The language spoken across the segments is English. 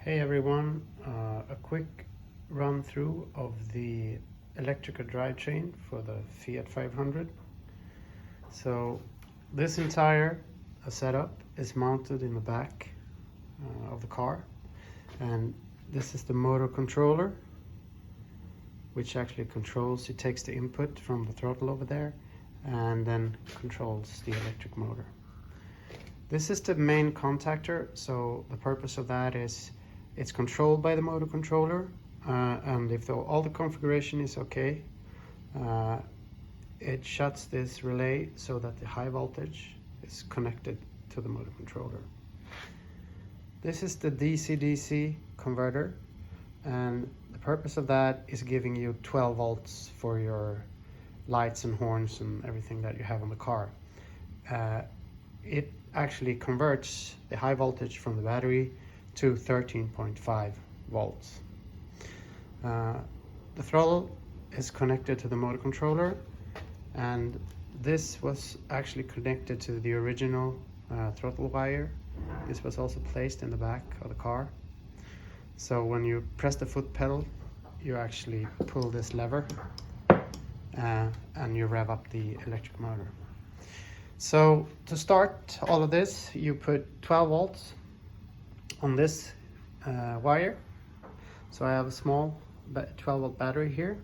Hey everyone, a quick run through of the electrical drivetrain for the Fiat 500. So this entire setup is mounted in the back of the car, and this is the motor controller, which actually controls, it takes the input from the throttle over there and then controls the electric motor. This is the main contactor, so the purpose of that is it's controlled by the motor controller, and if all the configuration is okay, it shuts this relay so that the high voltage is connected to the motor controller. This is the DC-DC converter, and the purpose of that is giving you 12 volts for your lights and horns and everything that you have on the car. It actually converts the high voltage from the battery to 13.5 volts. The throttle is connected to the motor controller, and this was actually connected to the original throttle wire. This was also placed in the back of the car. So when you press the foot pedal, you actually pull this lever and you rev up the electric motor. So to start all of this, you put 12 volts on this wire. So I have a small 12 volt battery here,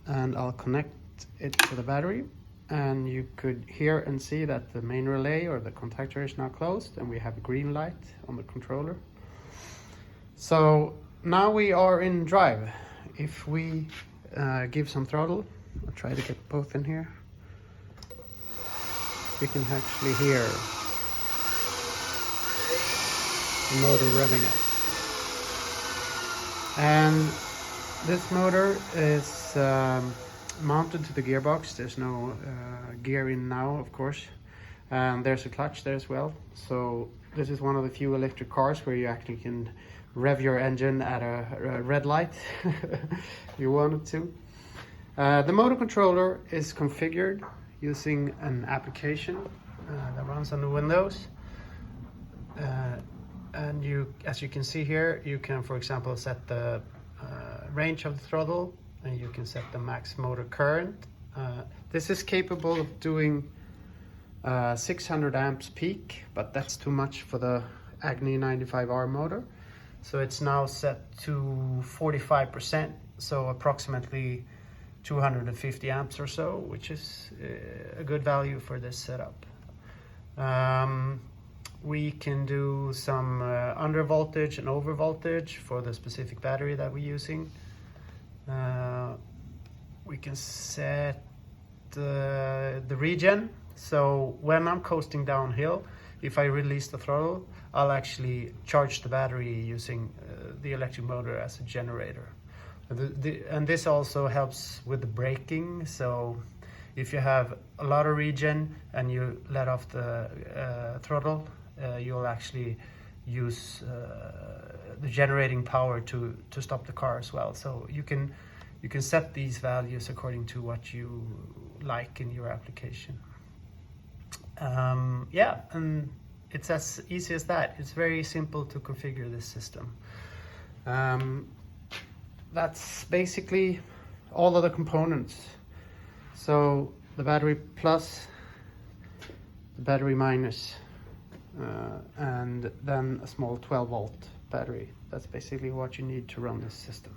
and I'll connect it to the battery, and you could hear and see that the main relay or the contactor is now closed, and we have a green light on the controller. So now we are in drive. If we give some throttle, I'll try to get both in here. You can actually hear the motor revving up. And this motor is mounted to the gearbox. There's no gear in now, of course. And there's a clutch there as well. So this is one of the few electric cars where you actually can rev your engine at a red light if you wanted to. The motor controller is configured using an application that runs on the Windows. And as you can see here, you can, for example, set the range of the throttle, and you can set the max motor current. This is capable of doing 600 amps peak, but that's too much for the Agni 95R motor. So it's now set to 45%, so approximately 250 amps or so, which is a good value for this setup. We can do some under voltage and over voltage for the specific battery that we're using. We can set the regen. So when I'm coasting downhill, if I release the throttle, I'll actually charge the battery using the electric motor as a generator. And this also helps with the braking. So if you have a lot of regen and you let off the throttle, you'll actually use the generating power to stop the car as well. So you can set these values according to what you like in your application. Yeah, and it's as easy as that. It's very simple to configure this system. That's basically all of the components. So the battery plus, the battery minus, and then a small 12 volt battery. That's basically what you need to run this system.